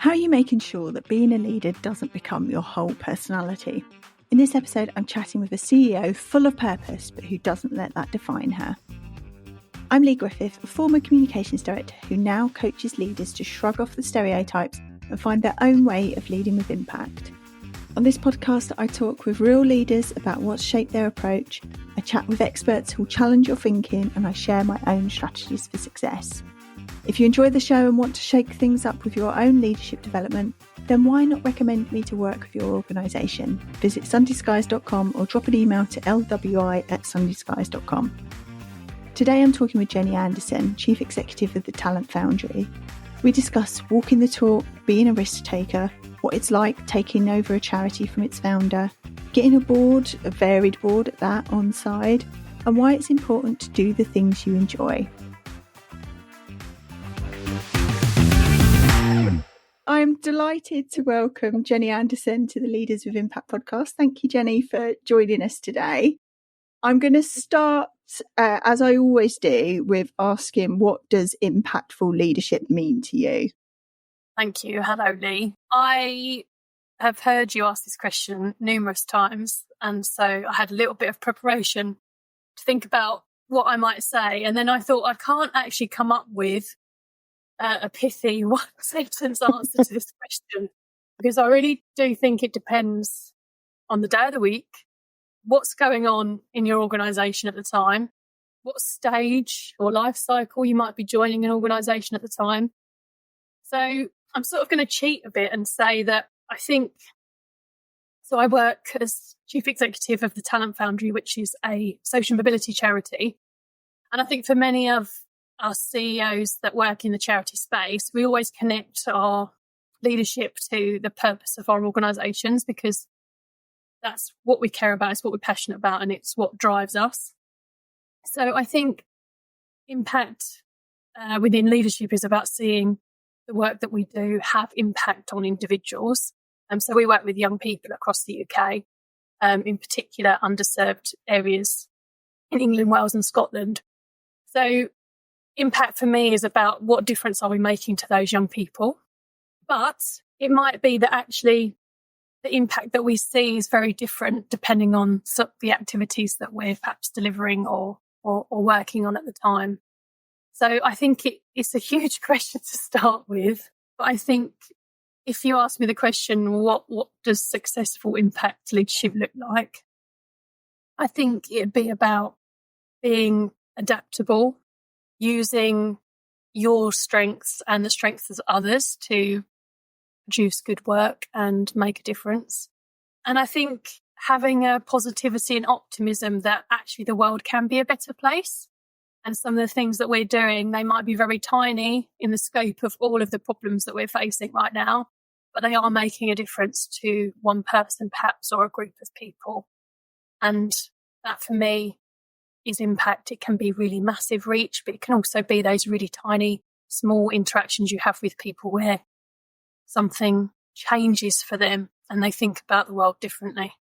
How are you making sure that being a leader doesn't become your whole personality? In this episode, I'm chatting with a CEO full of purpose, but who doesn't let that define her. I'm Lee Griffith, a former communications director who now coaches leaders to shrug off the stereotypes and find their own way of leading with impact. On this podcast, I talk with real leaders about what's shaped their approach, I chat with experts who'll challenge your thinking, and I share my own strategies for success. If you enjoy the show and want to shake things up with your own leadership development, then why not recommend me to work with your organisation? Visit sundaysskies.com or drop an email to lwi@sundaysskies.com. Today I'm talking with Jenni Anderson, Chief Executive of the Talent Foundry. We discuss walking the talk, being a risk taker, what it's like taking over a charity from its founder, getting a board, a varied board at that, onside, and why it's important to do the things you enjoy. I'm delighted to welcome Jenni Anderson to the Leaders with Impact podcast. Thank you, Jenni, for joining us today. I'm going to start, as I always do, with asking, what does impactful leadership mean to you? Thank you. Hello, Lee. I have heard you ask this question numerous times, and so I had a little bit of preparation to think about what I might say, and then I thought I can't actually come up with a pithy one-sentence answer to this question, because I really do think it depends on the day of the week, what's going on in your organisation at the time, what stage or life cycle you might be joining an organisation at the time. So I'm sort of going to cheat a bit and say that I think, so I work as Chief Executive of the Talent Foundry, which is a social mobility charity. And I think for many of our CEOs that work in the charity space, we always connect our leadership to the purpose of our organisations, because that's what we care about, it's what we're passionate about, and it's what drives us. So I think impact within leadership is about seeing the work that we do have impact on individuals. So we work with young people across the UK, in particular underserved areas in England, Wales and Scotland. So impact for me is about what difference are we making to those young people. But it might be that actually the impact that we see is very different depending on the activities that we're perhaps delivering or working on at the time. So I think it's a huge question to start with. But I think if you ask me the question, what does successful impact leadership look like? I think it'd be about being adaptable, using your strengths and the strengths of others to produce good work and make a difference. And I think having a positivity and optimism that actually the world can be a better place. And some of the things that we're doing, they might be very tiny in the scope of all of the problems that we're facing right now, but they are making a difference to one person perhaps, or a group of people. And that for me is impact. It can be really massive reach, but it can also be those really tiny, small interactions you have with people where something changes for them and they think about the world differently.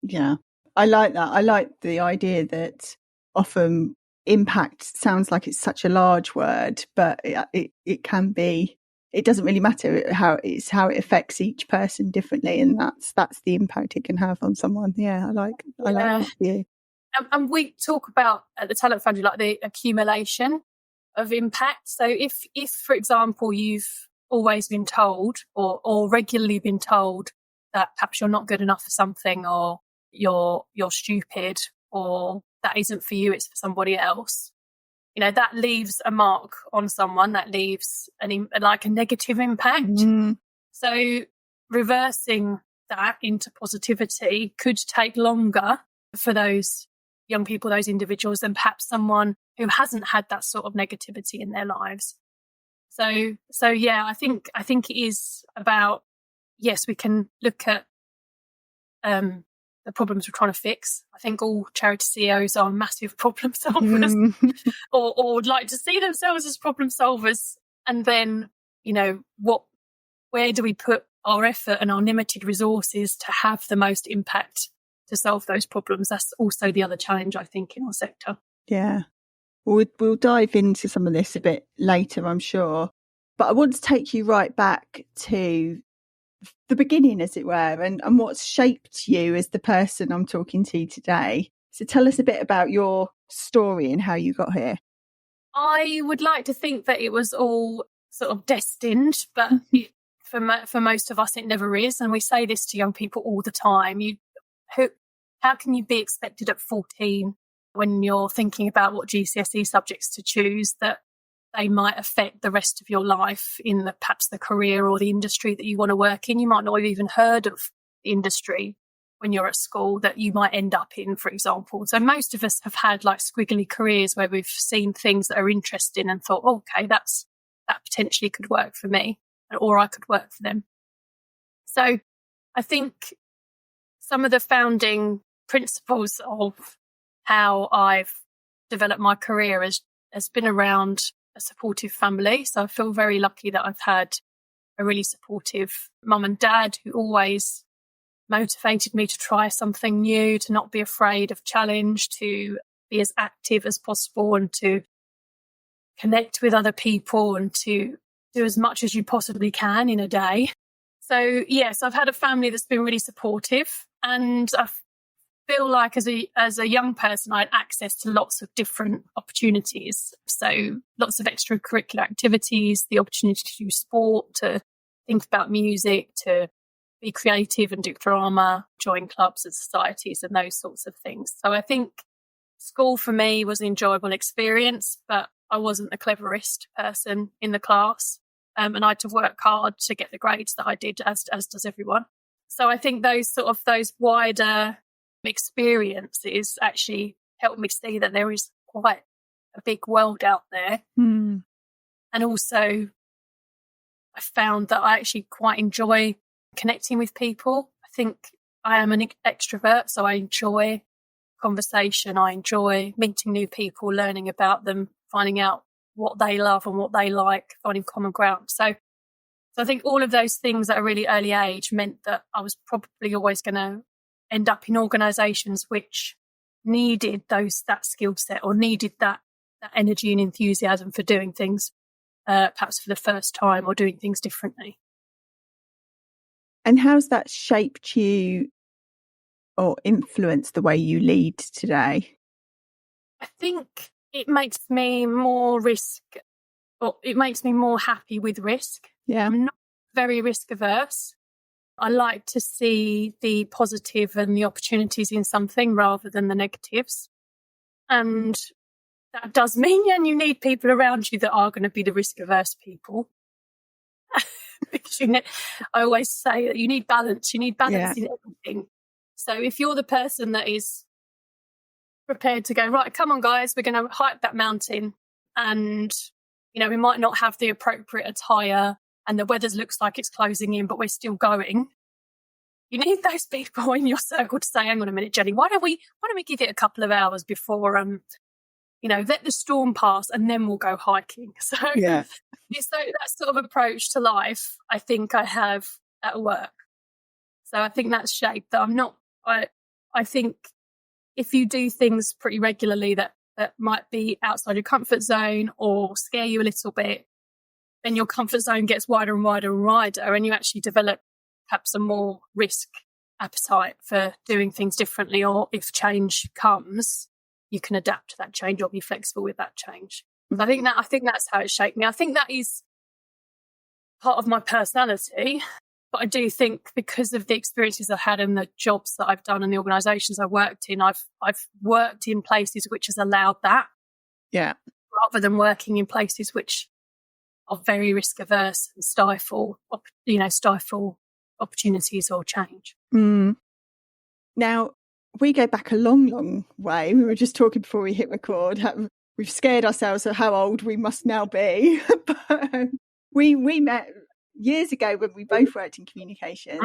Yeah, I like that. I like the idea that often impact sounds like it's such a large word, but it can be, it doesn't really matter how it affects each person differently, and that's the impact it can have on someone. Yeah, I like that view. And we talk about at the Talent Foundry like the accumulation of impact. So if for example you've always been told or regularly been told that perhaps you're not good enough for something, or you're stupid, or that isn't for you, it's for somebody else, that leaves a mark on someone, that leaves a negative impact. So reversing that into positivity could take longer for those young people, those individuals, than perhaps someone who hasn't had that sort of negativity in their lives. So yeah, I think it is about, yes, we can look at the problems we're trying to fix. I think all charity CEOs are massive problem solvers, or would like to see themselves as problem solvers. And then, where do we put our effort and our limited resources to have the most impact to solve those problems? That's also the other challenge, I think, in our sector. Yeah. We'll dive into some of this a bit later, I'm sure. But I want to take you right back to the beginning, as it were, and what's shaped you as the person I'm talking to today. So tell us a bit about your story and how you got here. I would like to think that it was all sort of destined, but for most of us, it never is. And we say this to young people all the time. How can you be expected at 14 when you're thinking about what GCSE subjects to choose that they might affect the rest of your life in perhaps the career or the industry that you want to work in? You might not have even heard of the industry when you're at school that you might end up in, for example. So most of us have had like squiggly careers where we've seen things that are interesting and thought, oh, okay, that potentially could work for me, or I could work for them. So I think some of the founding principles of how I've developed my career has been around a supportive family. So I feel very lucky that I've had a really supportive mum and dad who always motivated me to try something new, to not be afraid of challenge, to be as active as possible and to connect with other people and to do as much as you possibly can in a day. So yes, I've had a family that's been really supportive, and I feel like as a young person, I had access to lots of different opportunities. So lots of extracurricular activities, the opportunity to do sport, to think about music, to be creative and do drama, join clubs and societies and those sorts of things. So I think school for me was an enjoyable experience, but I wasn't the cleverest person in the class. And I had to work hard to get the grades that I did, as does everyone. So I think those wider experiences actually helped me see that there is quite a big world out there. And also I found that I actually quite enjoy connecting with people. I think I am an extrovert, so I enjoy conversation. I enjoy meeting new people, learning about them, finding out what they love and what they like, finding common ground. So I think all of those things at a really early age meant that I was probably always going to end up in organisations which needed that skill set or needed that energy and enthusiasm for doing things, perhaps for the first time, or doing things differently. And how's that shaped you or influenced the way you lead today? I think it makes me more happy with risk. Yeah. I'm not very risk averse. I like to see the positive and the opportunities in something rather than the negatives. And that does mean you need people around you that are going to be the risk averse people. Because I always say that you need balance. You need balance in everything. So if you're the person that is prepared to go, right, come on, guys, we're going to hike that mountain, and we might not have the appropriate attire, and the weather looks like it's closing in, but we're still going. You need those people in your circle to say, hang on a minute, Jenny, why don't we give it a couple of hours before let the storm pass and then we'll go hiking. So it's that sort of approach to life I think I have at work. So I think that's shaped that I think if you do things pretty regularly that might be outside your comfort zone or scare you a little bit, then your comfort zone gets wider and wider and wider, and you actually develop perhaps a more risk appetite for doing things differently, or if change comes, you can adapt to that change or be flexible with that change. So I think that's how it shaped me. I think that is part of my personality, but I do think because of the experiences I've had and the jobs that I've done and the organisations I've worked in, I've worked in places which has allowed that. Yeah. Rather than working in places which are very risk averse and stifle opportunities or change. Now, we go back a long, long way. We were just talking before we hit record. We've scared ourselves of how old we must now be. But we met years ago when we both worked in communications,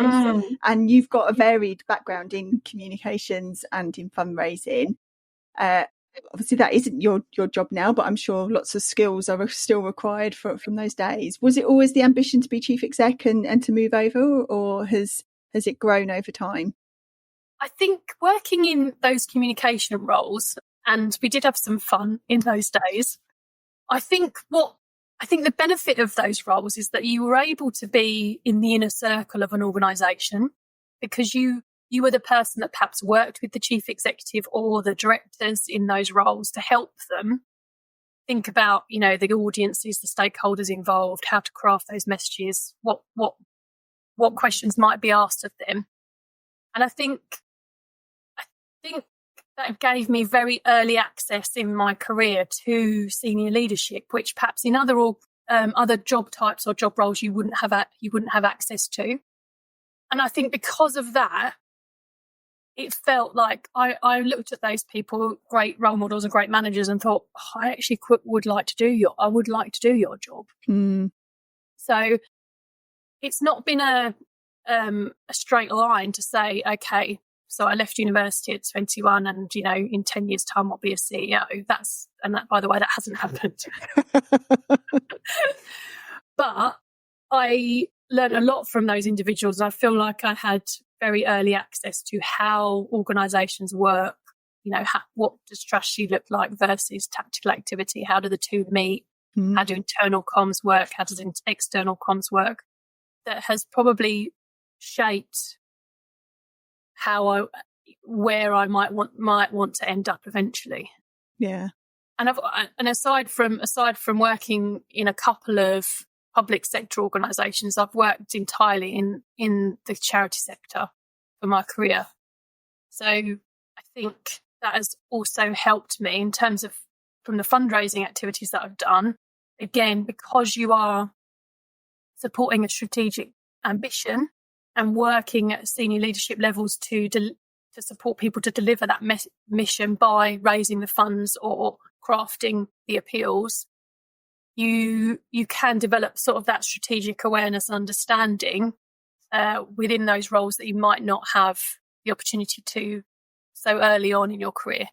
and you've got a varied background in communications and in fundraising. Obviously, that isn't your job now, but I'm sure lots of skills are still required from those days. Was it always the ambition to be chief exec and to move over, or has it grown over time? I think working in those communication roles, and we did have some fun in those days, I think what I think the benefit of those roles is that you were able to be in the inner circle of an organisation because you were the person that perhaps worked with the chief executive or the directors in those roles to help them think about, the audiences, the stakeholders involved, how to craft those messages, what questions might be asked of them. And I think that gave me very early access in my career to senior leadership, which perhaps in other job types or job roles you wouldn't have access to. And I think because of that, it felt like I looked at those people, great role models and great managers, and thought, I actually would like to do your job. Mm. So it's not been a straight line to say, okay, so I left university at 21 and, in 10 years' time, I'll be a CEO. By the way, that hasn't happened. But I learned a lot from those individuals. I feel like I had very early access to how organisations work, what does strategy look like versus tactical activity? How do the two meet? Mm. How do internal comms work? How does external comms work? That has probably shaped where I might want to end up eventually. Yeah. And aside from working in a couple of public sector organisations, I've worked entirely in the charity sector for my career. So I think that has also helped me in terms of from the fundraising activities that I've done. Again, because you are supporting a strategic ambition and working at senior leadership levels to support people to deliver that mission by raising the funds or crafting the appeals, you can develop sort of that strategic awareness and understanding within those roles that you might not have the opportunity to so early on in your career.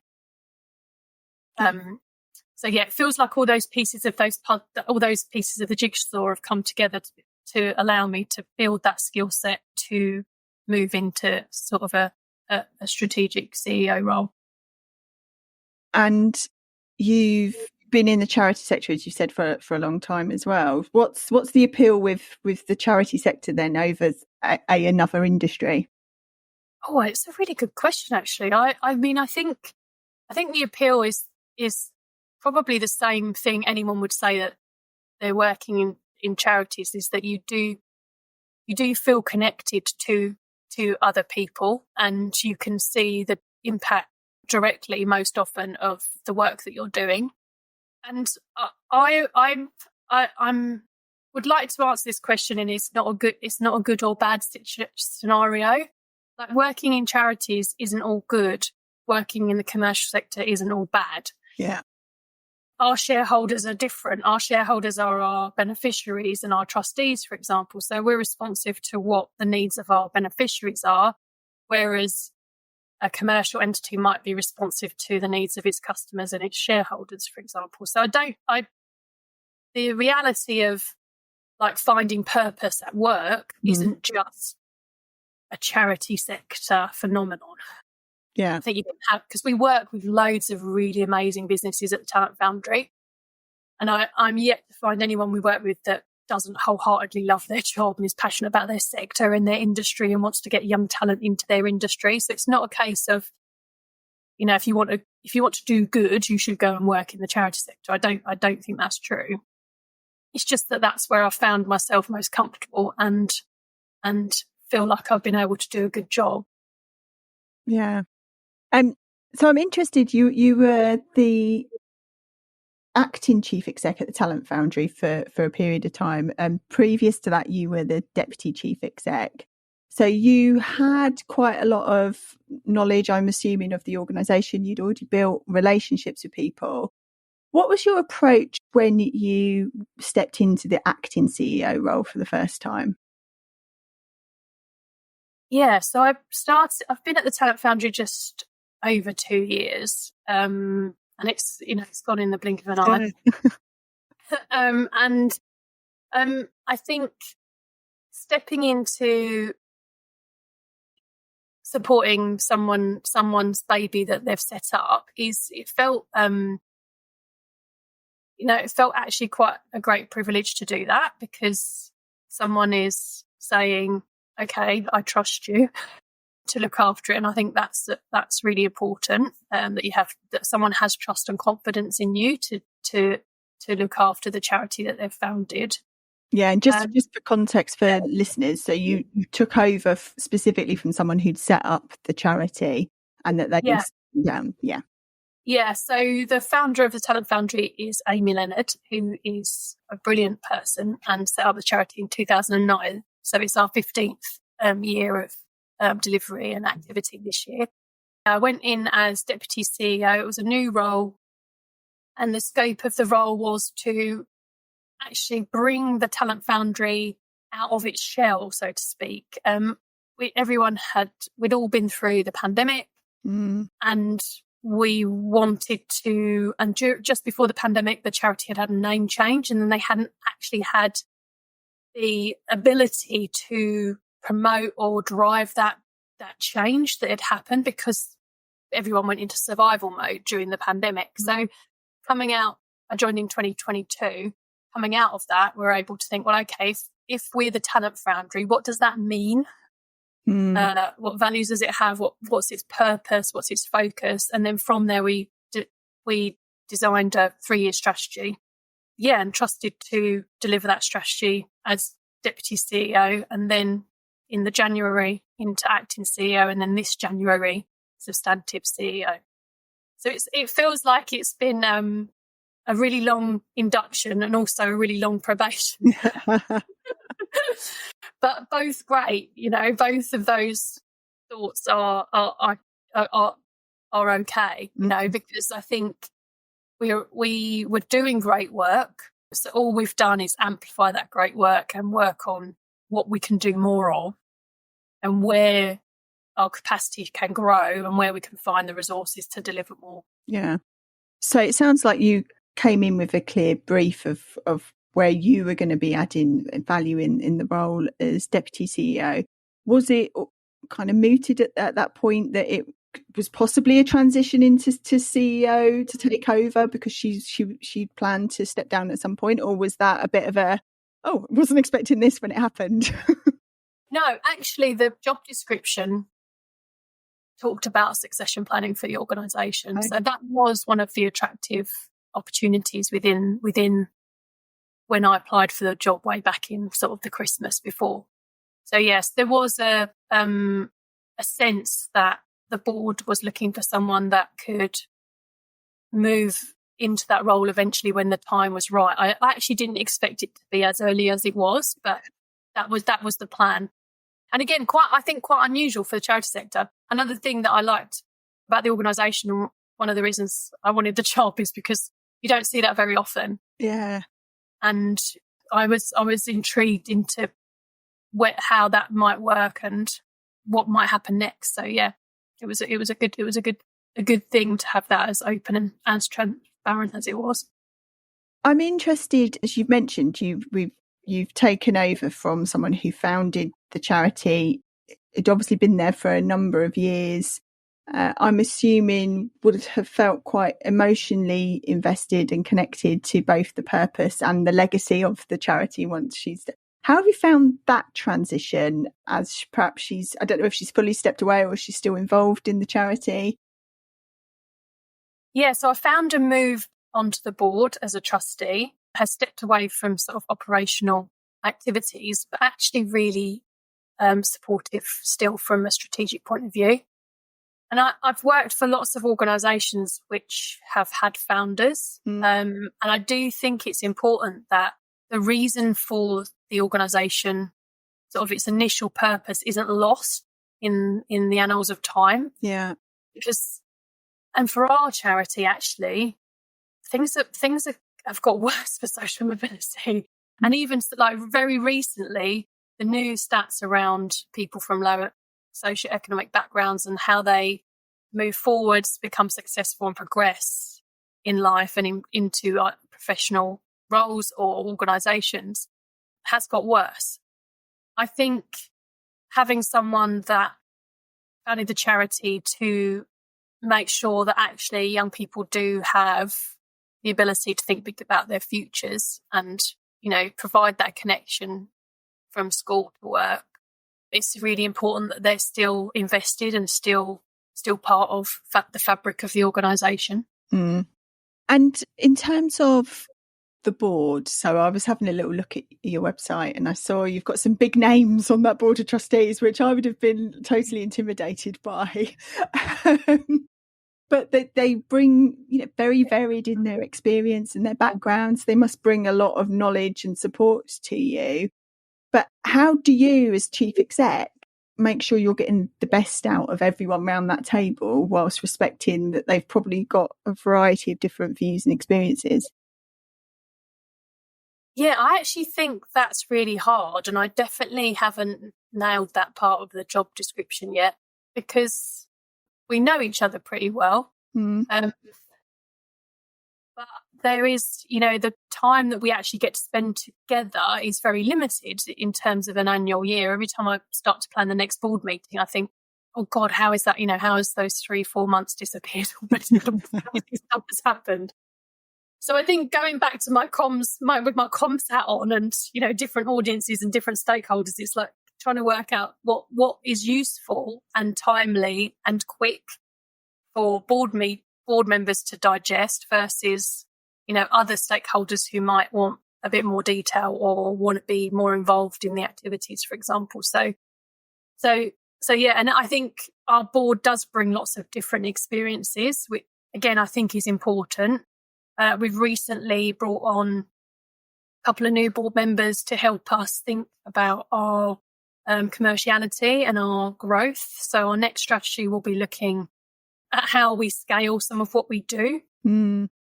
So yeah, it feels like all those pieces of the jigsaw have come together to allow me to build that skill set to move into sort of a strategic CEO role. And you've been in the charity sector, as you said, for a long time as well. What's the appeal with the charity sector then over another industry? Oh, it's a really good question, actually. I mean, I think the appeal is probably the same thing anyone would say that they're working in charities, is that you do feel connected to other people and you can see the impact directly most often of the work that you're doing. And I would like to answer this question, and it's not a good or bad scenario. Like, working in charities isn't all good. Working in the commercial sector isn't all bad. Yeah. Our shareholders are different. Our shareholders are our beneficiaries and our trustees, for example. So we're responsive to what the needs of our beneficiaries are, whereas a commercial entity might be responsive to the needs of its customers and its shareholders, for example. So the reality of like finding purpose at work isn't just a charity sector phenomenon. Yeah. I think you can have, because we work with loads of really amazing businesses at the Talent Foundry. And I'm yet to find anyone we work with that doesn't wholeheartedly love their job and is passionate about their sector and their industry and wants to get young talent into their industry. So it's not a case of, if you want to do good, you should go and work in the charity sector. I don't think that's true. It's just that that's where I found myself most comfortable and feel like I've been able to do a good job. Yeah. So I'm interested, you were the acting chief exec at the Talent Foundry for a period of time. Previous to that, you were the deputy chief exec. So you had quite a lot of knowledge, I'm assuming, of the organisation. You'd already built relationships with people. What was your approach when you stepped into the acting CEO role for the first time? Yeah, so I've been at the Talent Foundry just over 2 years, and it's gone in the blink of an eye. I think stepping into supporting someone's baby that they've set up it felt it felt actually quite a great privilege to do that, because someone is saying, okay, I trust you to look after it. And I think that's really important, that someone has trust and confidence in you to look after the charity that they've founded. Yeah, and just for context for listeners, so you took over specifically from someone who'd set up the charity, and that they Yeah, so the founder of the Talent Foundry is Amy Leonard, who is a brilliant person and set up the charity in 2009. So it's our 15th year of delivery and activity this year. I went in as Deputy CEO. It was a new role, and the scope of the role was to actually bring the Talent Foundry out of its shell, so to speak. We'd all been through the pandemic, and we wanted to, and just before the pandemic, the charity had a name change, and then they hadn't actually had the ability to promote or drive that change that had happened, because everyone went into survival mode during the pandemic. So coming out, I joined in 2022, coming out of that, we're able to think, well, okay, if we're the Talent Foundry, what does that mean? What values does it have? What's its purpose? What's its focus? And then from there, we designed a 3-year strategy. Yeah, and trusted to deliver that strategy as Deputy CEO, and then in the January into acting CEO, and then this January substantive CEO. So it feels like it's been a really long induction and also a really long probation. But both great, both of those thoughts are okay, because I think we were doing great work. So all we've done is amplify that great work and work on what we can do more of, and where our capacity can grow, and where we can find the resources to deliver more. Yeah. So it sounds like you came in with a clear brief of where you were going to be adding value in the role as Deputy CEO. Was it kind of mooted at that point that it was possibly a transition into CEO to take over, because she planned to step down at some point, or was that a bit of I wasn't expecting this when it happened? No, actually, the job description talked about succession planning for the organisation. Okay. So that was one of the attractive opportunities within when I applied for the job way back in sort of the Christmas before. So yes, there was a sense that the board was looking for someone that could move into that role eventually when the time was right. I actually didn't expect it to be as early as it was, but that was the plan. And again, quite unusual for the charity sector. Another thing that I liked about the organisation, and one of the reasons I wanted the job, is because you don't see that very often. Yeah. And I was intrigued into how that might work and what might happen next. So yeah, it was a good thing to have that as open and as transparent as it was. I'm interested, as you've mentioned, you've taken over from someone who founded the charity. It'd obviously been there for a number of years. I'm assuming would have felt quite emotionally invested and connected to both the purpose and the legacy of the charity once she's... How have you found that transition, as perhaps I don't know if she's fully stepped away or she's still involved in the charity? Yeah, so I found a move onto the board as a trustee, has stepped away from sort of operational activities, but actually really supportive still from a strategic point of view. And I've worked for lots of organisations which have had founders, and I do think it's important that the reason for the organisation, sort of its initial purpose, isn't lost in the annals of time. Yeah, and for our charity, actually, things have got worse for social mobility, and even like very recently, the new stats around people from lower socioeconomic backgrounds and how they move forwards, become successful and progress in life and into professional roles or organisations has got worse. I think having someone that founded the charity to make sure that actually young people do have the ability to think big about their futures and, provide that connection from school to work, it's really important that they're still invested and still part of the fabric of the organisation. Mm. And in terms of the board, so I was having a little look at your website and I saw you've got some big names on that board of trustees, which I would have been totally intimidated by. But they bring, very varied in their experience and their backgrounds. They must bring a lot of knowledge and support to you. But how do you, as chief exec, make sure you're getting the best out of everyone around that table whilst respecting that they've probably got a variety of different views and experiences? Yeah, I actually think that's really hard, and I definitely haven't nailed that part of the job description yet, because we know each other pretty well. But there is, the time that we actually get to spend together is very limited in terms of an annual year. Every time I start to plan the next board meeting, I think, oh God, how is that? How has those 3-4 months disappeared? Stuff has happened. So I think going back to my comms hat on and, different audiences and different stakeholders, it's like trying to work out what is useful and timely and quick for board members to digest versus, other stakeholders who might want a bit more detail or want to be more involved in the activities, for example. So yeah, and I think our board does bring lots of different experiences, which again, I think is important. We've recently brought on a couple of new board members to help us think about our commerciality and our growth. So our next strategy will be looking at how we scale some of what we do,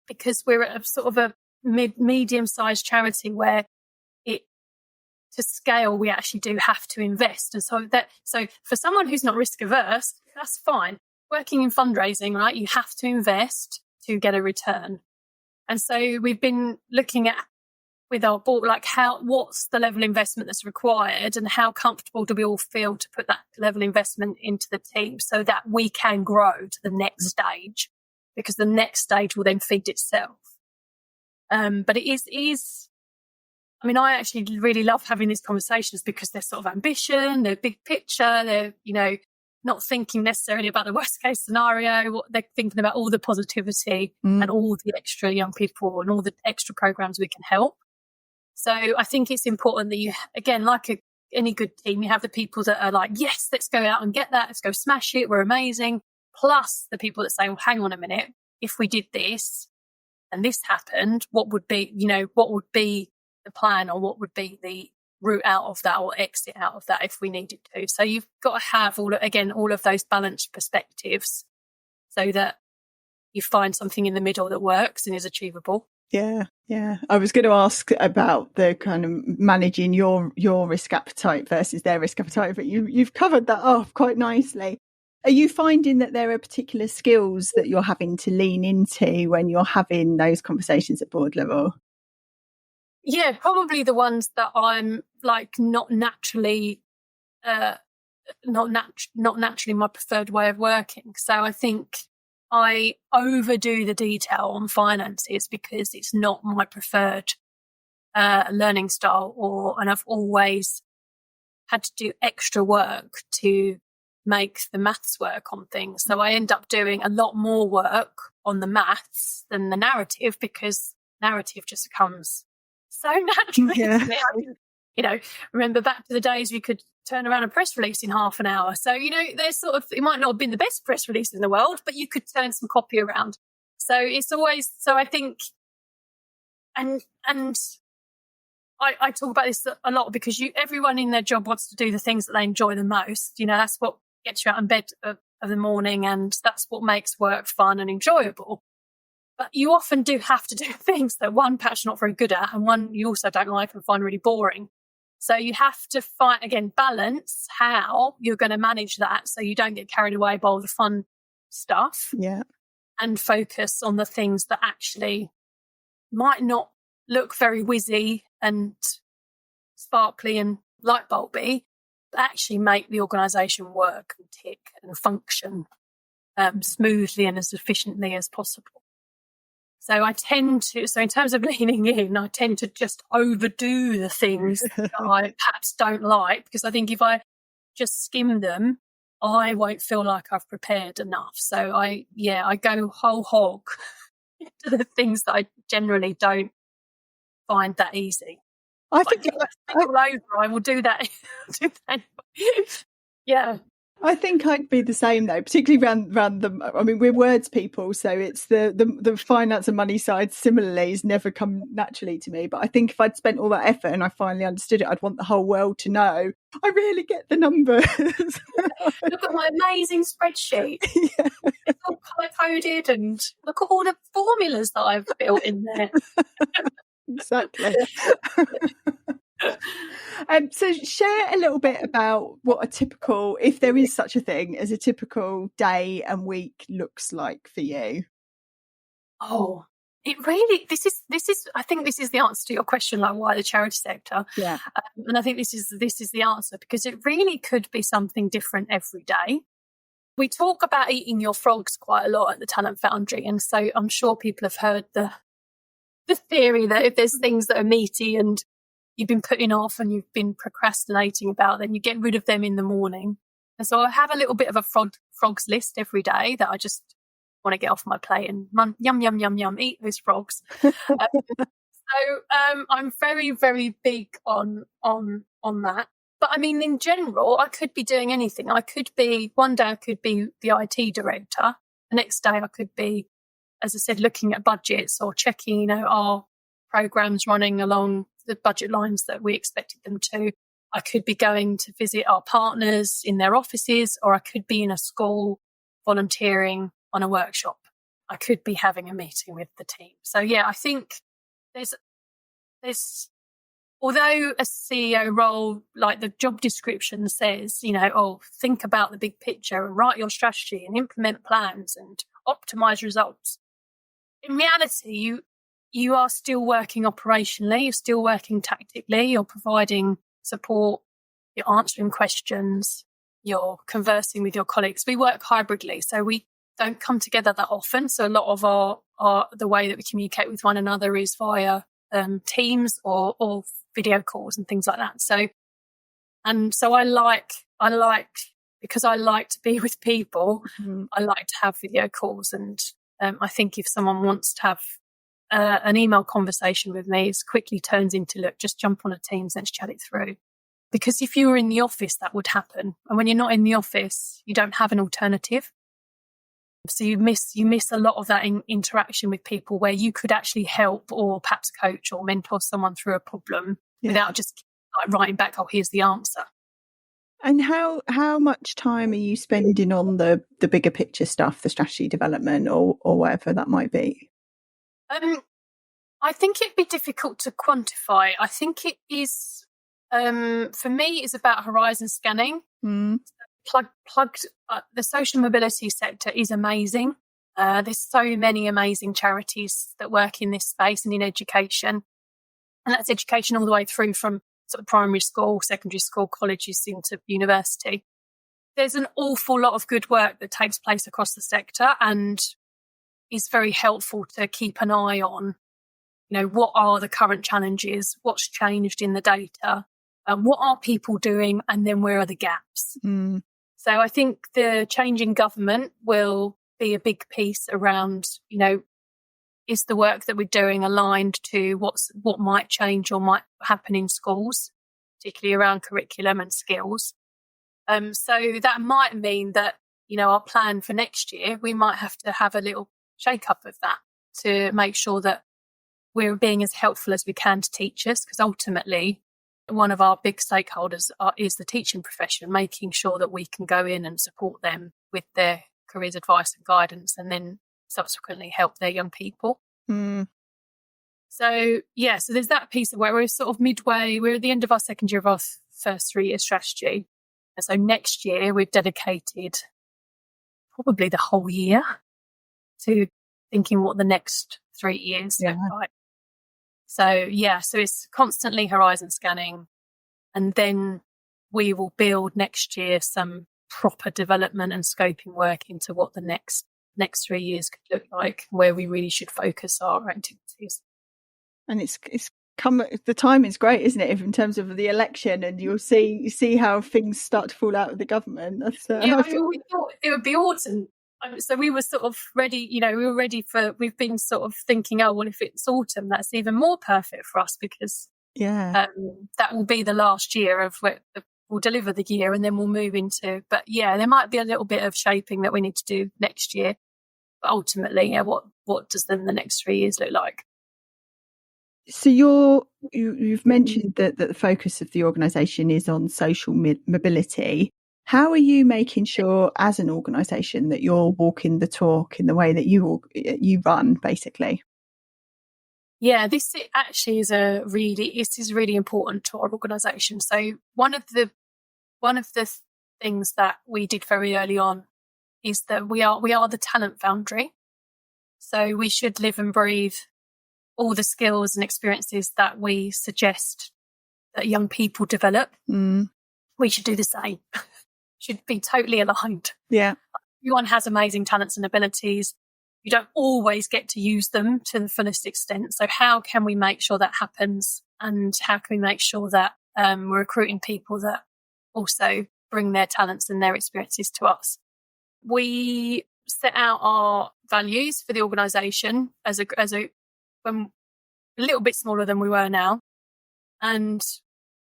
because we're at a sort of a medium-sized charity where to scale, we actually do have to invest. And so for someone who's not risk averse, that's fine. Working in fundraising, right? You have to invest to get a return. And so we've been looking at with our board, like what's the level of investment that's required and how comfortable do we all feel to put that level of investment into the team so that we can grow to the next stage, because the next stage will then feed itself. But it is, I actually really love having these conversations because they're sort of ambition, they're big picture, they're, not thinking necessarily about the worst case scenario. They're thinking about all the positivity and all the extra young people and all the extra programs we can help. So I think it's important that you, again, like any good team, you have the people that are like, yes, let's go out and get that. Let's go smash it. We're amazing. Plus the people that say, well, hang on a minute. If we did this and this happened, what would be the plan, or what would be the route out of that or exit out of that if we needed to. So you've got to have all of those balanced perspectives so that you find something in the middle that works and is achievable. Yeah. I was going to ask about the kind of managing your risk appetite versus their risk appetite, but you've covered that off quite nicely. Are you finding that there are particular skills that you're having to lean into when you're having those conversations at board level? Yeah, probably the ones that I'm like not naturally my preferred way of working. So I think I overdo the detail on finances because it's not my preferred learning style, and I've always had to do extra work to make the maths work on things. So I end up doing a lot more work on the maths than the narrative, because narrative just comes so naturally. Yeah. Remember back to the days we could turn around a press release in half an hour. So, there's it might not have been the best press release in the world, but you could turn some copy around. So it's always, I think, and I talk about this a lot because everyone in their job wants to do the things that they enjoy the most. That's what gets you out in bed of the morning, and that's what makes work fun and enjoyable. But you often do have to do things that one, perhaps you're not very good at, and one you also don't like and find really boring. So you have to balance how you're going to manage that so you don't get carried away by all the fun stuff. Yeah. And focus on the things that actually might not look very whizzy and sparkly and light bulby, but actually make the organisation work and tick and function smoothly and as efficiently as possible. So I tend to, so in terms of leaning in, I tend to just overdo the things that I perhaps don't like, because I think if I just skim them, I won't feel like I've prepared enough. So I go whole hog to the things that I generally don't find that easy. I think all over, I will do that. Yeah. I think I'd be the same though, particularly around the. I mean, we're words people, so it's the finance and money side. Similarly, has never come naturally to me. But I think if I'd spent all that effort and I finally understood it, I'd want the whole world to know I really get the numbers. Look at my amazing spreadsheet. Yeah. It's all colour coded, and look at all the formulas that I've built in there. Exactly. So share a little bit about what a typical, if there is such a thing as a typical day and week, looks like for you. Oh, it really, this is I think this is the answer to your question, like why the charity sector. Yeah. And I think this is the answer, because it really could be something different every day. We talk about eating your frogs quite a lot at the Talent Foundry, and so I'm sure people have heard the theory that if there's things that are meaty and you've been putting off and you've been procrastinating about, then you get rid of them in the morning. And so I have a little bit of a frogs list every day that I just want to get off my plate and yum, yum, yum, yum, eat those frogs. So I'm very, very big on that. But I mean, in general, I could be doing anything. One day I could be the IT director. The next day I could be, as I said, looking at budgets or checking, our programs running along the budget lines that we expected them to. I could be going to visit our partners in their offices, or I could be in a school volunteering on a workshop. I could be having a meeting with the team. So yeah, I think there's although a CEO role, like the job description says, think about the big picture and write your strategy and implement plans and optimize results. In reality, you are still working operationally, you're still working tactically, you're providing support, you're answering questions, you're conversing with your colleagues. We work hybridly, so we don't come together that often. So a lot of our the way that we communicate with one another is via Teams or video calls and things like that. So I like because I like to be with people. Mm-hmm. I like to have video calls, and I think if someone wants to have an email conversation with me, it quickly turns into, look, just jump on a Teams, let's chat it through. Because if you were in the office, that would happen. And when you're not in the office, you don't have an alternative. So you miss a lot of that interaction with people where you could actually help or perhaps coach or mentor someone through a problem without just writing back, oh, here's the answer. And how much time are you spending on the bigger picture stuff, the strategy development or whatever that might be? I think it'd be difficult to quantify. I think it is, for me, it's about horizon scanning. Mm. The social mobility sector is amazing. There's so many amazing charities that work in this space and in education. And that's education all the way through from sort of primary school, secondary school, colleges into university. There's an awful lot of good work that takes place across the sector and is very helpful to keep an eye on, what are the current challenges, what's changed in the data, what are people doing, and then where are the gaps. Mm. So I think the change in government will be a big piece around, is the work that we're doing aligned to what might change or might happen in schools, particularly around curriculum and skills. So that might mean that, our plan for next year, we might have to have a little shake up of that to make sure that we're being as helpful as we can to teachers, because ultimately one of our big stakeholders is the teaching profession, making sure that we can go in and support them with their careers advice and guidance, and then subsequently help their young people. Mm. So there's that piece of where we're sort of midway. We're at the end of our second year of our first 3-year strategy. And so next year we've dedicated probably the whole year to thinking what the next 3 years look like. So it's constantly horizon scanning, and then we will build next year some proper development and scoping work into what the next next 3 years could look like, where we really should focus our activities. And it's come, the time is great, isn't it, in terms of the election, and you'll see how things start to fall out of the government. We thought it would be autumn. So we were sort of ready, we've been sort of thinking, oh, well, if it's autumn, that's even more perfect for us, because that will be the last year of where we'll deliver the year, and then we'll move into, but there might be a little bit of shaping that we need to do next year. But ultimately, what does then the next 3 years look like? So you've mentioned that the focus of the organisation is on social mobility. How are you making sure, as an organisation, that you're walking the talk in the way that you run, basically? Yeah, this actually is really important to our organisation. So one of the things that we did very early on is that we are the Talent Foundry. So we should live and breathe all the skills and experiences that we suggest that young people develop. We should do the same. Should be totally aligned. Yeah. Everyone has amazing talents and abilities. You don't always get to use them to the fullest extent. So how can we make sure that happens? And how can we make sure that we're recruiting people that also bring their talents and their experiences to us? We set out our values for the organisation when a little bit smaller than we were now. And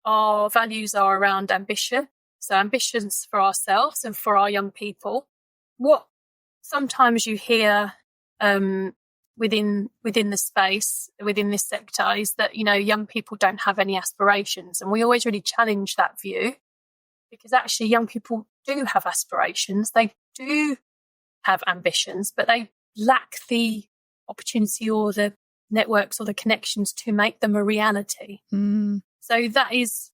our values are around ambition. So ambitions for ourselves and for our young people. What sometimes you hear within the space, within this sector, is that, young people don't have any aspirations. And we always really challenge that view, because actually young people do have aspirations. They do have ambitions, but they lack the opportunity or the networks or the connections to make them a reality. So that is,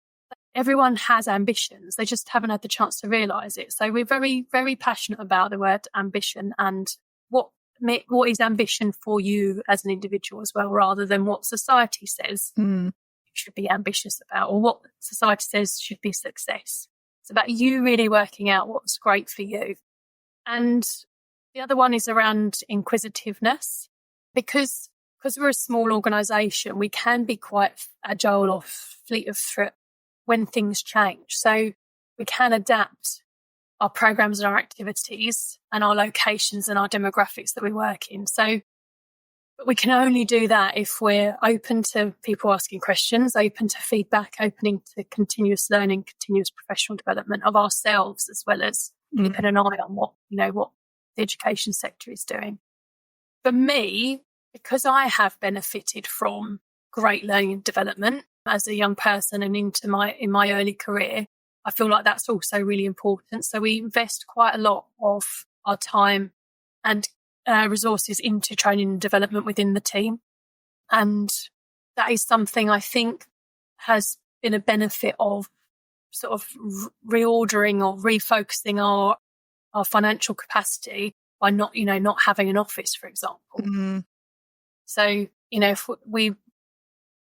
everyone has ambitions. They just haven't had the chance to realise it. So we're very, very passionate about the word ambition, and what is ambition for you as an individual as well, rather than what society says you should be ambitious about, or what society says should be success. It's about you really working out what's great for you. And the other one is around inquisitiveness, because we're a small organisation, we can be quite agile or fleet of foot when things change. So we can adapt our programs and our activities and our locations and our demographics that we work in. So but we can only do that if we're open to people asking questions, open to feedback, opening to continuous learning, continuous professional development of ourselves, as well as keeping an eye on what the education sector is doing. For me, because I have benefited from great learning and development as a young person and in my early career, I feel like that's also really important. So we invest quite a lot of our time and resources into training and development within the team. And that is something I think has been a benefit of sort of reordering or refocusing our financial capacity by not having an office, for example. So, if we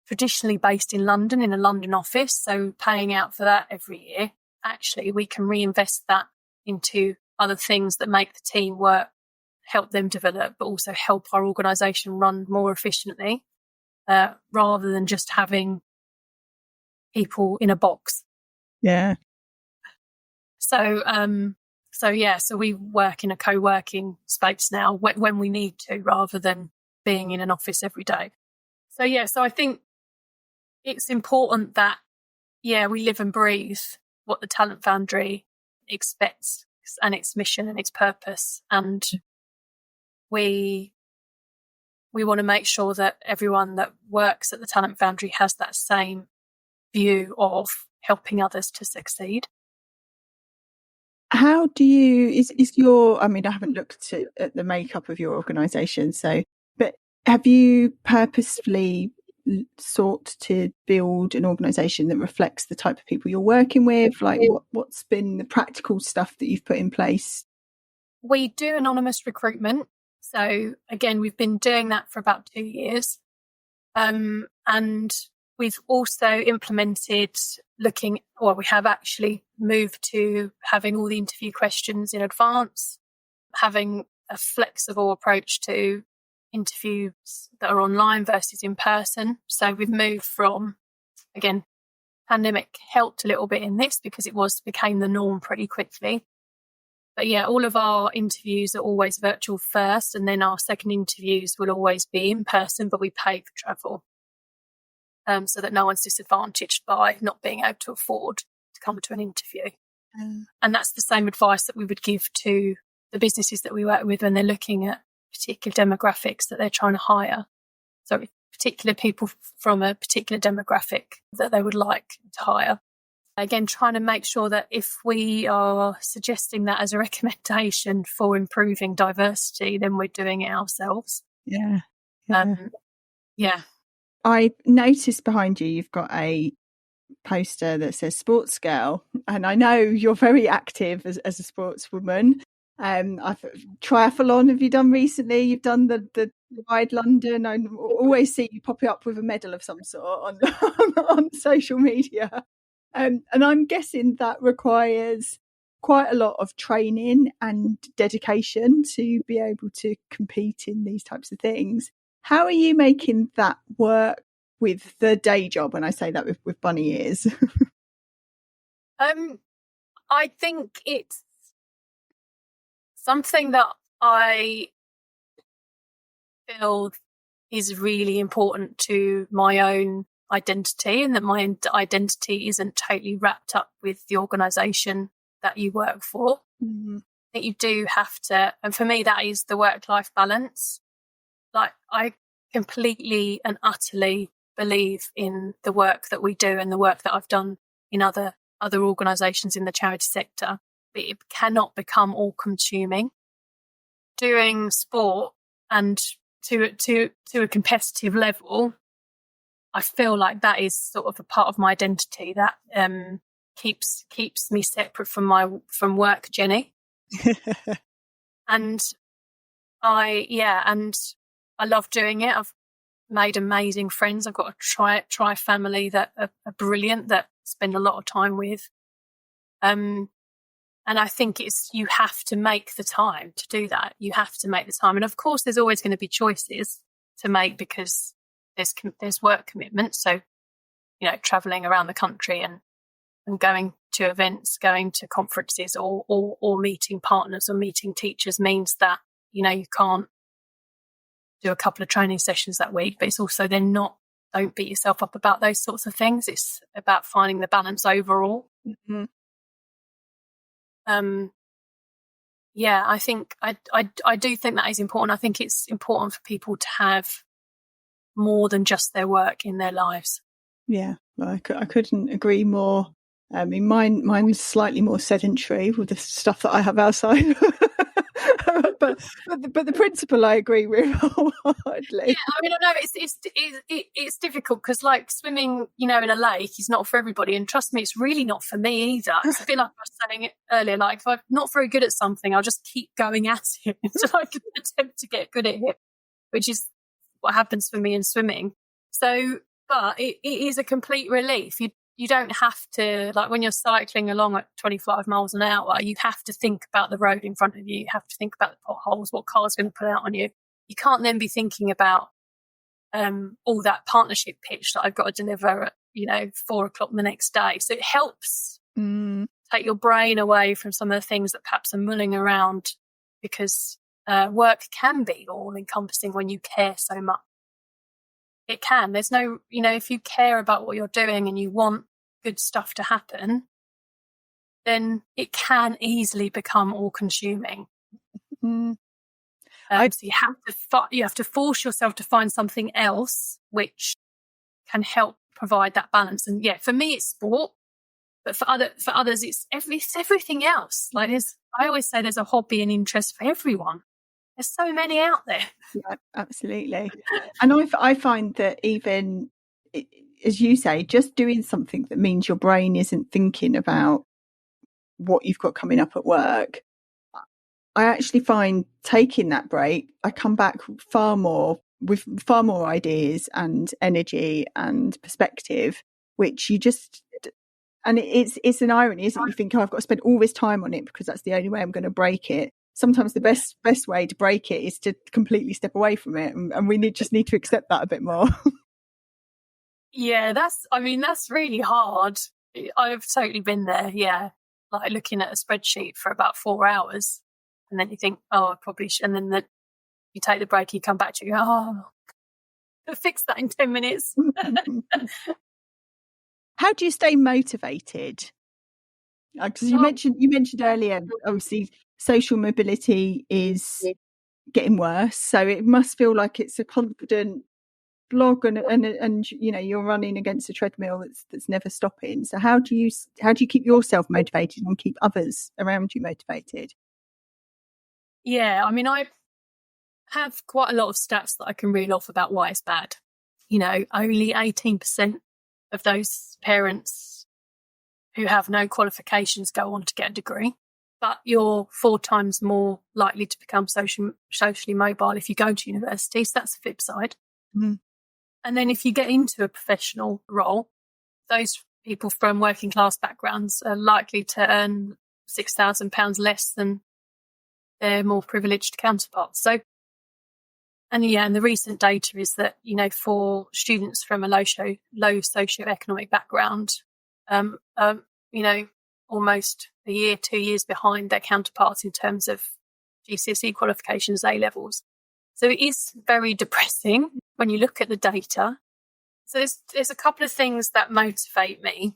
traditionally based in London, in a London office, so paying out for that every year, actually we can reinvest that into other things that make the team work, help them develop, but also help our organisation run more efficiently, rather than just having people in a box. Yeah. So we work in a co-working space now when we need to, rather than being in an office every day. So I think it's important that, we live and breathe what the Talent Foundry expects and its mission and its purpose. And we want to make sure that everyone that works at the Talent Foundry has that same view of helping others to succeed. How do you, is your, I mean, I haven't looked at the makeup of your organisation, but have you purposefully sought to build an organisation that reflects the type of people you're working with? Like what's been the practical stuff that you've put in place? We do anonymous recruitment. So again, we've been doing that for about 2 years. And we've also implemented we have actually moved to having all the interview questions in advance, having a flexible approach to interviews that are online versus in person. So we've moved from, again, pandemic helped a little bit in this because it became the norm pretty quickly. But yeah, all of our interviews are always virtual first, and then our second interviews will always be in person, but we pay for travel, so that no one's disadvantaged by not being able to afford to come to an interview. And that's the same advice that we would give to the businesses that we work with when they're looking at particular demographics that they're trying to hire. So particular people from a particular demographic that they would like to hire. Again, trying to make sure that if we are suggesting that as a recommendation for improving diversity, then we're doing it ourselves. Yeah. Yeah. I noticed behind you, you've got a poster that says sports girl, and I know you're very active as a sportswoman. Triathlon have you done recently? You've done the Wide London. I always see you popping up with a medal of some sort on social media. And I'm guessing that requires quite a lot of training and dedication to be able to compete in these types of things. How are you making that work with the day job? And I say that with bunny ears. I think it's something that I feel is really important to my own identity, and that my identity isn't totally wrapped up with the organisation that you work for. Mm-hmm. I think you do have to, and for me that is the work-life balance. Like, I completely and utterly believe in the work that we do and the work that I've done in other organisations in the charity sector, but it cannot become all-consuming. Doing sport and to a competitive level, I feel like that is sort of a part of my identity that keeps me separate from work, Jenny. And I love doing it. I've made amazing friends. I've got a tri family that are brilliant, that I spend a lot of time with. And I think you have to make the time to do that. You have to make the time. And of course, there's always going to be choices to make because there's work commitments. So, traveling around the country and going to events, going to conferences or meeting partners or meeting teachers means that, you can't do a couple of training sessions that week, but it's also then don't beat yourself up about those sorts of things. It's about finding the balance overall. Mm-hmm. I think I do think that is important. I think it's important for people to have more than just their work in their lives. Yeah, well, I couldn't agree more. I mean, mine's slightly more sedentary with the stuff that I have outside. but the principle I agree with wholeheartedly. Yeah, I mean, I know it's difficult because, like, swimming, in a lake is not for everybody, and trust me, it's really not for me either. It's a bit like I was saying it earlier. Like, if I'm not very good at something, I'll just keep going at it until I can attempt to get good at it, which is what happens for me in swimming. So, but it is a complete relief. You don't have to, like, when you're cycling along at 25 miles an hour, you have to think about the road in front of you. You have to think about the potholes, what car's going to pull out on you. You can't then be thinking about all that partnership pitch that I've got to deliver at, 4:00 the next day. So it helps take your brain away from some of the things that perhaps are mulling around, because work can be all encompassing when you care so much. It can. There's no, if you care about what you're doing and you want good stuff to happen, then it can easily become all consuming. So you have to force yourself to find something else which can help provide that balance. And yeah, for me it's sport, but for others it's everything else. Like, I always say there's a hobby and interest for everyone. There's so many out there. Yeah, absolutely. And I find that even, as you say, just doing something that means your brain isn't thinking about what you've got coming up at work, I actually find taking that break, I come back with far more ideas and energy and perspective, which you just, and it's an irony, isn't it? You think, I've got to spend all this time on it because that's the only way I'm going to break it. sometimes the best way to break it is to completely step away from it, and we just need to accept that a bit more. Yeah, that's really hard. I've totally been there. Yeah, like looking at a spreadsheet for about 4 hours, and then you think, oh, I probably should. And then you take the break, you come back to you, oh, I'll fix that in 10 minutes. How do you stay motivated? Because you mentioned earlier, obviously, social mobility is getting worse, so it must feel like it's a constant blog, and you know, you're running against a treadmill that's never stopping. So how do you keep yourself motivated and keep others around you motivated? Yeah, I mean, I have quite a lot of stats that I can reel off about why it's bad. You know, only 18% of those parents who have no qualifications go on to get a degree, but you're 4 times more likely to become socially mobile if you go to university. So that's the flip side. Mm. And then if you get into a professional role, those people from working class backgrounds are likely to earn £6,000 less than their more privileged counterparts. So, and the recent data is that, you know, for students from a low socioeconomic background, you know, almost a year, 2 years behind their counterparts in terms of GCSE qualifications, A levels. So it is very depressing when you look at the data. So there's a couple of things that motivate me.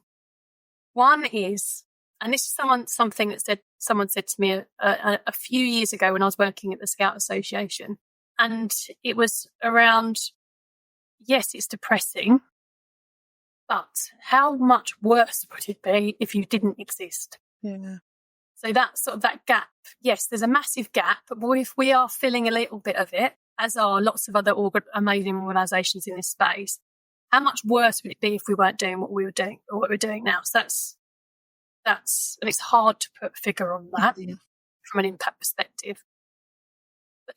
One is, and this is something that someone said to me a few years ago when I was working at the Scout Association, and it was around, yes, it's depressing, but how much worse would it be if you didn't exist? Yeah. So that sort of that gap, yes, there's a massive gap, but if we are filling a little bit of it, as are lots of other amazing organisations in this space, how much worse would it be if we weren't doing what we were doing or what we're doing now? So that's, and it's hard to put a figure on that from an impact perspective. But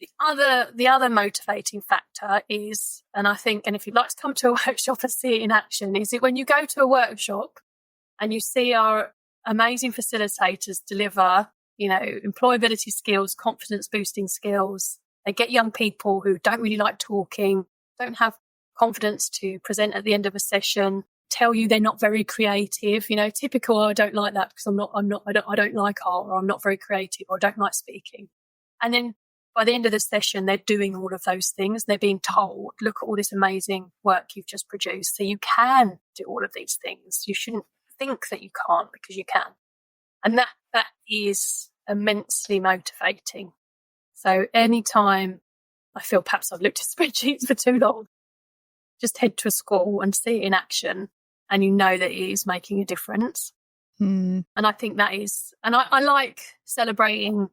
the other motivating factor is, and I think, and if you'd like to come to a workshop and see it in action, is it when you go to a workshop and you see our amazing facilitators deliver, you know, employability skills, confidence boosting skills. They get young people who don't really like talking, don't have confidence to present at the end of a session, tell you they're not very creative, you know, typical, I don't like that because I don't like art, or I'm not very creative, or I don't like speaking. And then by the end of the session, they're doing all of those things. They're being told, look at all this amazing work you've just produced. So you can do all of these things. You shouldn't think that you can't, because you can. And that is immensely motivating. So anytime I feel perhaps I've looked at spreadsheets for too long, just head to a school and see it in action, and you know that it is making a difference. And I think that is, and I like celebrating.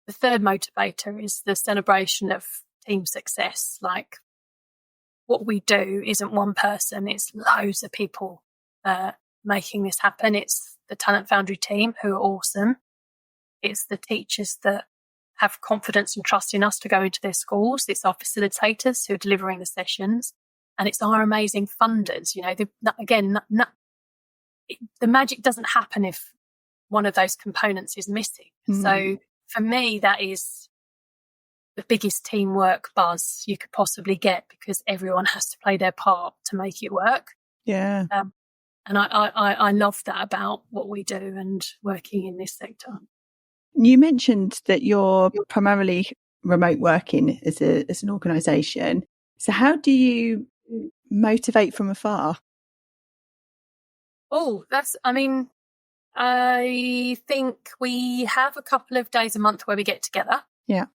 The third motivator is the celebration of team success. Like, what we do isn't one person, it's loads of people making this happen. It's the Talent Foundry team, who are awesome. It's the teachers that have confidence and trust in us to go into their schools. It's our facilitators who are delivering the sessions. And it's our amazing funders. You know, the magic doesn't happen if one of those components is missing. So for me, that is the biggest teamwork buzz you could possibly get, because everyone has to play their part to make it work. Yeah. And I love that about what we do and working in this sector. You mentioned that you're primarily remote working as an organisation. So how do you motivate from afar? I think we have a couple of days a month where we get together. Yeah.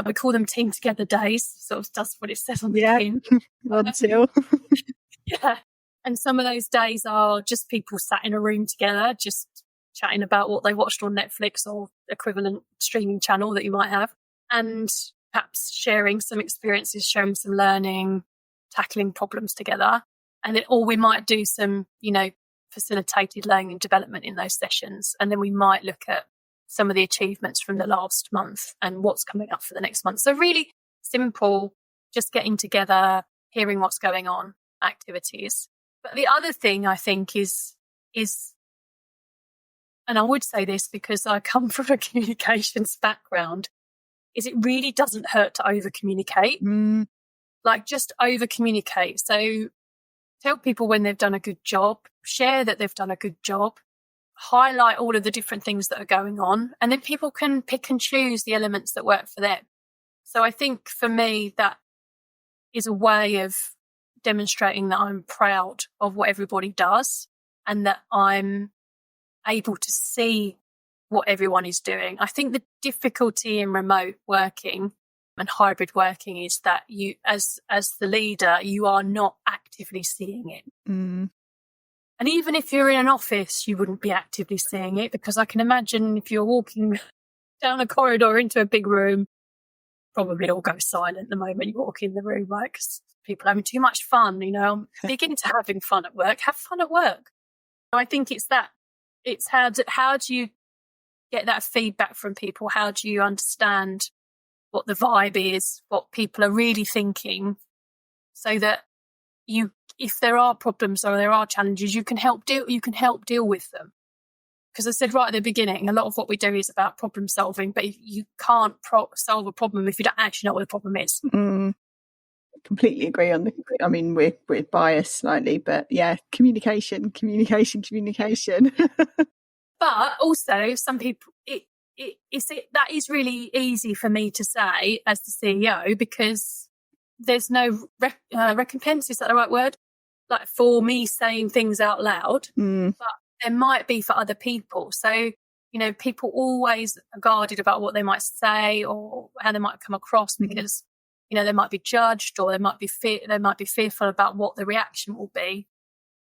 We call them team together days, sort of does what it says on the tin. Yeah. And some of those days are just people sat in a room together, just chatting about what they watched on Netflix or equivalent streaming channel that you might have, and perhaps sharing some experiences, sharing some learning, tackling problems together. And then, or we might do some, you know, facilitated learning and development in those sessions. And then we might look at some of the achievements from the last month and what's coming up for the next month. So really simple, just getting together, hearing what's going on, activities. But the other thing I think is and I would say this because I come from a communications background, is it really doesn't hurt to over-communicate. Like, just over-communicate. So tell people when they've done a good job, share that they've done a good job, highlight all of the different things that are going on, and then people can pick and choose the elements that work for them. So I think for me, that is a way of demonstrating that I'm proud of what everybody does and that I'm able to see what everyone is doing. I think the difficulty in remote working and hybrid working is that you, as the leader, you are not actively seeing it. And even if you're in an office, you wouldn't be actively seeing it, because I can imagine if you're walking down a corridor into a big room, probably all go silent the moment you walk in the room, right? Because people are having too much fun, I'm big into having fun at work. Have fun at work. So I think it's that. It's how do you get that feedback from people? How do you understand what the vibe is, what people are really thinking, so that if there are problems or there are challenges, you can help deal with them. Because I said right at the beginning, a lot of what we do is about problem solving, but you can't solve a problem if you don't actually know what the problem is. Completely agree on we're biased slightly, but yeah, communication. But also, some people, that is really easy for me to say as the CEO, because there's no recompense, is that the right word? Like, for me saying things out loud, but there might be for other people. So, people always are guarded about what they might say or how they might come across, because, they might be judged, or they might be fearful about what the reaction will be.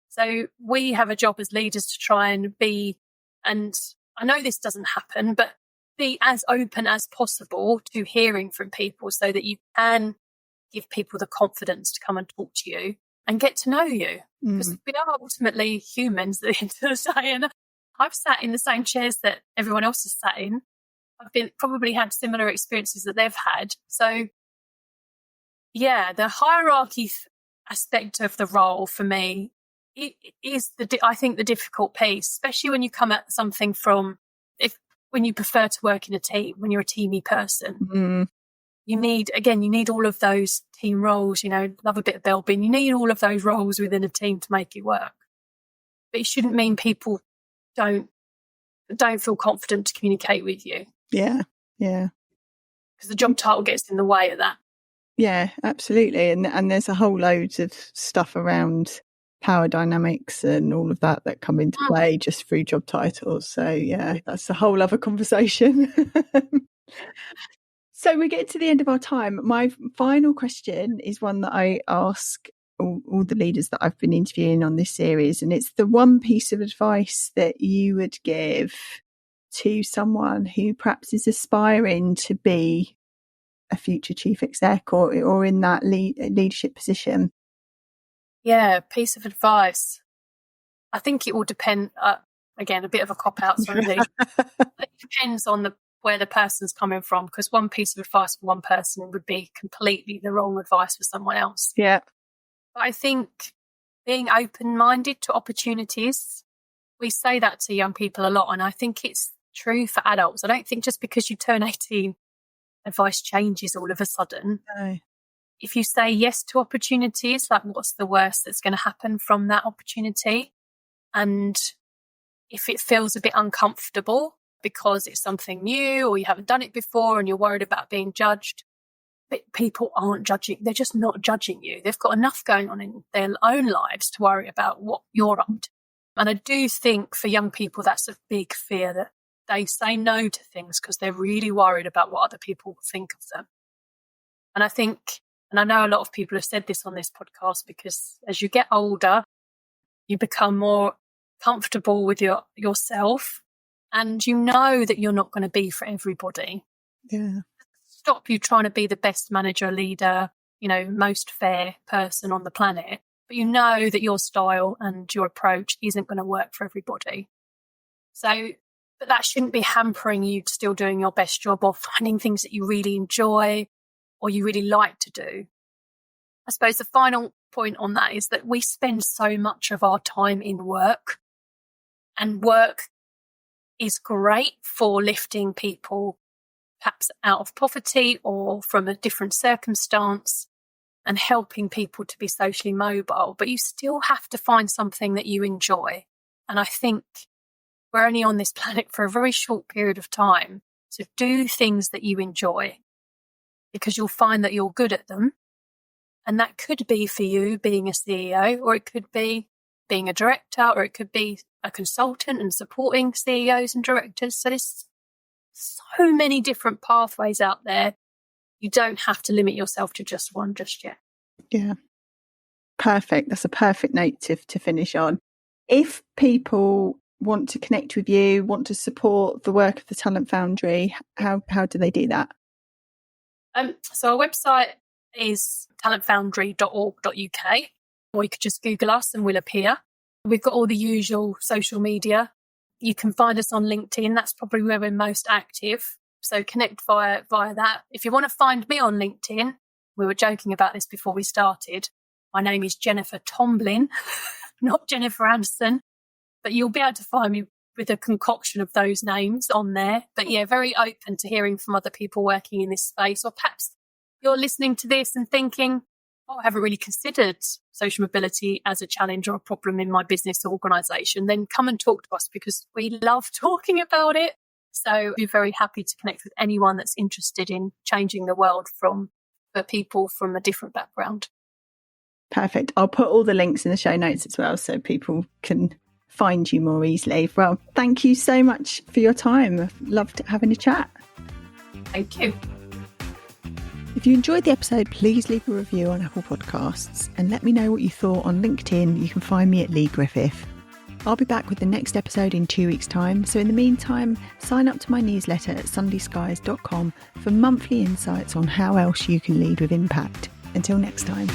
So we have a job as leaders to try and be, and I know this doesn't happen, but be as open as possible to hearing from people, so that you can give people the confidence to come and talk to you and get to know you. Because we are ultimately humans at the end of the day. And I've sat in the same chairs that everyone else has sat in. I've probably had similar experiences that they've had. So, yeah, the hierarchy aspect of the role for me, it is I think the difficult piece, especially when you come at something when you prefer to work in a team, when you're a teamy person. You need all of those team roles, love a bit of Belbin. You need all of those roles within a team to make it work. But it shouldn't mean people don't feel confident to communicate with you. Yeah. Because the job title gets in the way of that. Yeah, absolutely. And there's a whole load of stuff around power dynamics and all of that come into play just through job titles. So yeah, that's a whole other conversation. So we're getting to the end of our time. My final question is one that I ask all the leaders that I've been interviewing on this series, and it's the one piece of advice that you would give to someone who perhaps is aspiring to be a future chief exec or in that leadership position. Yeah, piece of advice. I think it will depend, again, a bit of a cop-out, certainly. It depends on where the person's coming from, because one piece of advice for one person would be completely the wrong advice for someone else. Yeah. But I think being open-minded to opportunities, we say that to young people a lot, and I think it's true for adults. I don't think just because you turn 18, advice changes all of a sudden. No. If you say yes to opportunities, like, what's the worst that's going to happen from that opportunity? And if it feels a bit uncomfortable because it's something new or you haven't done it before and you're worried about being judged, but people aren't judging. They're just not judging you. They've got enough going on in their own lives to worry about what you're up to. And I do think for young people, that's a big fear, that they say no to things because they're really worried about what other people think of them. And I think, and I know a lot of people have said this on this podcast, because as you get older, you become more comfortable with yourself, and you know that you're not going to be for everybody. Yeah. Stop you trying to be the best manager, leader, most fair person on the planet. But you know that your style and your approach isn't going to work for everybody. So, but that shouldn't be hampering you still doing your best job or finding things that you really enjoy or you really like to do. I suppose the final point on that is that we spend so much of our time in work, and work is great for lifting people perhaps out of poverty or from a different circumstance and helping people to be socially mobile, but you still have to find something that you enjoy. And I think we're only on this planet for a very short period of time, so do things that you enjoy, because you'll find that you're good at them. And that could be for you being a CEO, or it could be being a director, or it could be a consultant and supporting CEOs and directors. So there's so many different pathways out there. You don't have to limit yourself to just one just yet. Yeah. Perfect. That's a perfect note to finish on. If people want to connect with you, want to support the work of the Talent Foundry, how do they do that? So our website is talentfoundry.org.uk, or you could just Google us and we'll appear. We've got all the usual social media. You can find us on LinkedIn. That's probably where we're most active. So connect via that. If you want to find me on LinkedIn, we were joking about this before we started. My name is Jennifer Tomblin, not Jennifer Anderson, but you'll be able to find me with a concoction of those names on there. But yeah, very open to hearing from other people working in this space, or perhaps you're listening to this and thinking, I haven't really considered social mobility as a challenge or a problem in my business or organisation, then come and talk to us, because we love talking about it. So we're very happy to connect with anyone that's interested in changing the world for people from a different background. Perfect. I'll put all the links in the show notes as well, so people can find you more easily. Well, thank you so much for your time. I've loved having a chat. Thank you. If you enjoyed the episode, please leave a review on Apple Podcasts and let me know what you thought on LinkedIn. You can find me at Lee Griffith. I'll be back with the next episode in 2 weeks' time. So in the meantime, sign up to my newsletter at sundayskies.com for monthly insights on how else you can lead with impact. Until next time.